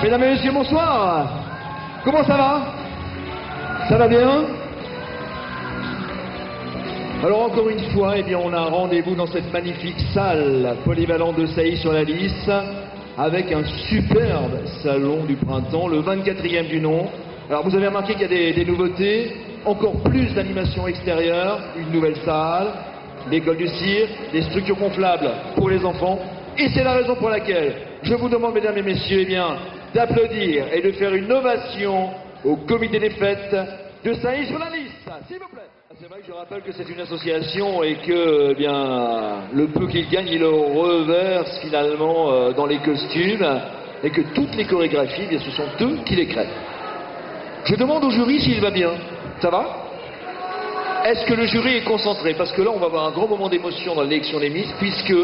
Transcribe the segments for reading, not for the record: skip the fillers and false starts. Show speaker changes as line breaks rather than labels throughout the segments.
Mesdames et messieurs, bonsoir. Comment ça va? Ça va bien? Alors encore une fois, eh bien, on a un rendez-vous dans cette magnifique salle polyvalente de Sailly-sur-la-Lys avec un superbe salon du printemps, le 24e du nom. Alors vous avez remarqué qu'il y a des nouveautés, encore plus d'animation extérieure, une nouvelle salle, l'école du cirque, des structures gonflables pour les enfants. Et c'est la raison pour laquelle je vous demande, mesdames et messieurs, eh bien, d'applaudir et de faire une ovation au comité des fêtes de Sailly-sur-la-Lys, s'il vous plaît. C'est vrai que je rappelle que c'est une association et que, eh bien, le peu qu'ils gagnent, ils le reversent finalement dans les costumes et que toutes les chorégraphies, eh bien, ce sont eux qui les créent. Je demande au jury s'il va bien. Ça va? Est-ce que le jury est concentré? Parce que là, on va avoir un grand moment d'émotion dans l'élection des Miss, puisque,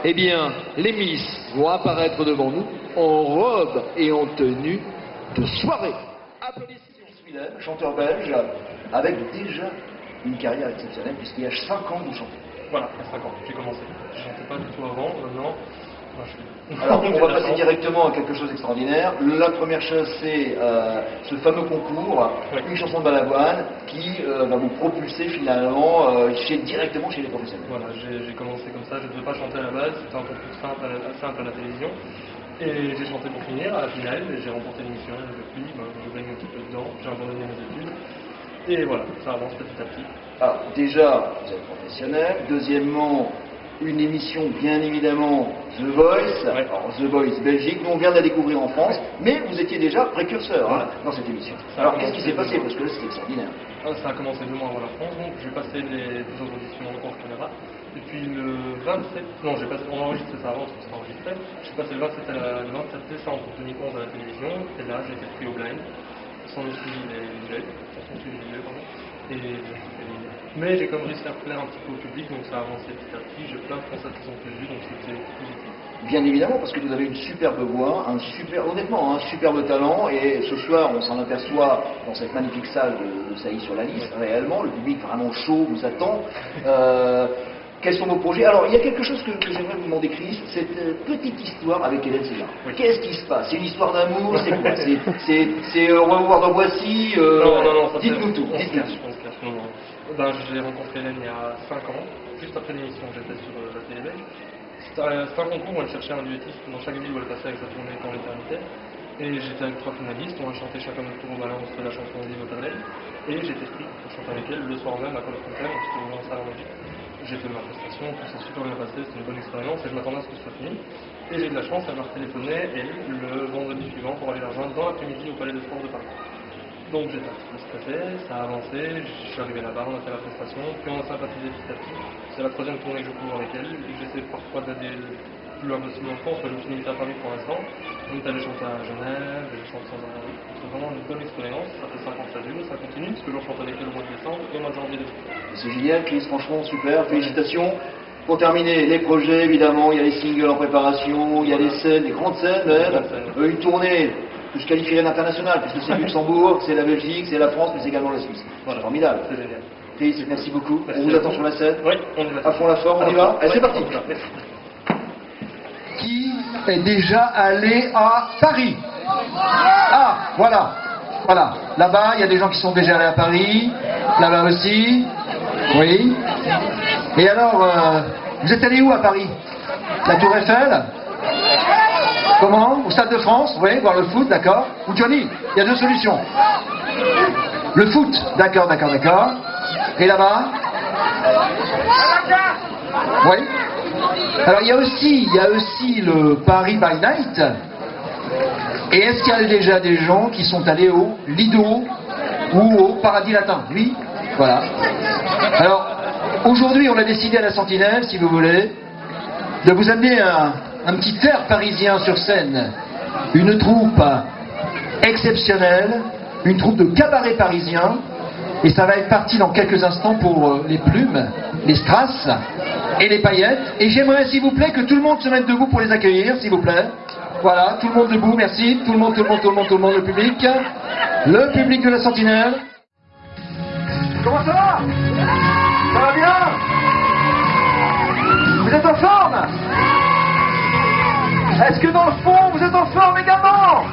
eh bien, les Miss vont apparaître devant nous en robe et en tenue de soirée. Applaudissements.
Willem, chanteur belge, avec déjà une carrière exceptionnelle, puisqu'il y a 5 ans que vous chantez.
Voilà, il y a 5 ans, j'ai commencé. Je ne chantais pas du tout avant, maintenant.
Alors, on va passer directement à quelque chose d'extraordinaire. La première chose, c'est ce fameux concours, une chanson de Balavoine, qui va vous propulser finalement directement chez les professionnels.
Voilà, j'ai commencé comme ça, je ne devais pas chanter à la base, c'était un concours simple à la télévision. Et j'ai chanté pour finir à la finale, et j'ai remporté l'émission, et depuis, je baigne un petit peu dedans, j'ai abandonné mes études. Et voilà, ça avance petit à petit.
Alors, déjà, vous êtes professionnel. Deuxièmement, une émission, bien évidemment, The Voice.
Ouais.
Alors, The Voice Belgique, nous on vient de la découvrir en France, mais vous étiez déjà précurseur dans cette émission. Alors, qu'est-ce qui s'est passé? Parce que là, c'était extraordinaire.
Ça a commencé 2 mois avant la France, donc j'ai passé les auditions en Canada. Et puis le 27, non, on a enregistré ça avant, parce que c'était enregistré. J'ai passé le 27 décembre pour 2011 à la télévision, et là j'ai été pris au blind, sans le suivi des jeux, mais j'ai quand même réussi à plaire un petit peu au public, donc ça a avancé petit à petit. J'ai plein de Français qui sont prévus, donc c'était positif.
Bien évidemment, parce que vous avez une superbe voix, honnêtement, un superbe talent, et ce soir, on s'en aperçoit dans cette magnifique salle de Sailly-sur-la-Lys, réellement, le public vraiment chaud vous attend. Quels sont vos projets? Alors, il y a quelque chose que j'aimerais vous demander, Chris, cette petite histoire avec Hélène César.
Oui.
Qu'est-ce qui se passe? C'est une histoire d'amour? C'est quoi? C'est on va vous voir dans Boissy?
Non,
dites-nous tout.
On se cache. Non. J'ai rencontré Hélène il y a 5 ans, juste après l'émission, j'étais sur la télé belge. C'était un concours où elle cherchait un duettiste dans chaque ville où elle passait avec sa tournée dans l'éternité. Et j'étais avec 3 finalistes, on a chanté chacun notre tour au balance de la chanson d'Yves Maternelle. Et j'ai été pris pour chanter avec elle le soir même à Col-Fontaine, on s'était mis en salle en Belgique. J'ai fait ma prestation, tout s'est super bien passé, c'était une bonne expérience et je m'attendais à ce que ce soit fini. Et j'ai eu de la chance, elle m'a téléphoné le vendredi suivant pour aller la rejoindre dans l'après-midi au Palais de Sport de Paris. Donc j'étais un petit peu stressé, ça a avancé, je suis arrivé là-bas, on a fait la prestation, puis on a sympathisé petit à petit. C'est la 3e tournée que je couvre avec elle, et j'essaie parfois d'aller le plus loin possible en France, je me suis limité à Paris pour l'instant. On est allé chanter à Genève, j'ai chanté sans arrêt. C'est vraiment une bonne expérience, ça fait 5 ans que ça dure, ça continue, parce que je chante avec elle au mois de décembre et au mois de janvier depuis.
C'est génial, Chris, franchement, super, félicitations. Pour terminer, les projets, évidemment, il y a les singles en préparation, il y a des scènes, des grandes scènes même, une tournée que je qualifierais d'international, puisque c'est Luxembourg, c'est la Belgique, c'est la France, mais c'est également la Suisse. Voilà, c'est formidable.
C'est génial.
Chris, merci beaucoup.
Merci
on vous attend sur la scène.
Oui, on y va.
À fond la forme, on y va. Allez, c'est parti. Qui est déjà allé à Paris? Ah, voilà. Voilà. Là-bas, il y a des gens qui sont déjà allés à Paris. Là-bas aussi. Oui. Et alors, vous êtes allé où à Paris? La Tour Eiffel? Comment? Au Stade de France? Oui, voir le foot, d'accord. Ou Johnny? Il y a 2 solutions. Le foot, d'accord. Et là-bas? Oui. Alors il y a aussi le Paris by Night. Et est-ce qu'il y a déjà des gens qui sont allés au Lido ou au Paradis Latin? Oui. Voilà. Alors aujourd'hui on a décidé à la Sentinelle, si vous voulez, de vous amener un petit air parisien sur scène. Une troupe exceptionnelle, une troupe de cabaret parisien. Et ça va être parti dans quelques instants pour les plumes, les strass et les paillettes. Et j'aimerais, s'il vous plaît, que tout le monde se mette debout pour les accueillir, s'il vous plaît. Voilà, tout le monde debout, merci. Tout le monde, le public. Le public de la Sentinelle. Comment ça va? Ça va bien? Vous êtes en forme? Est-ce que dans le fond, vous êtes en forme également?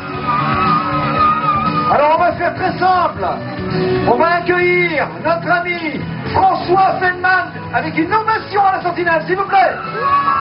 Alors on va faire très simple. On va accueillir notre ami François Feldman avec une ovation à la Sentinelle, s'il vous plaît.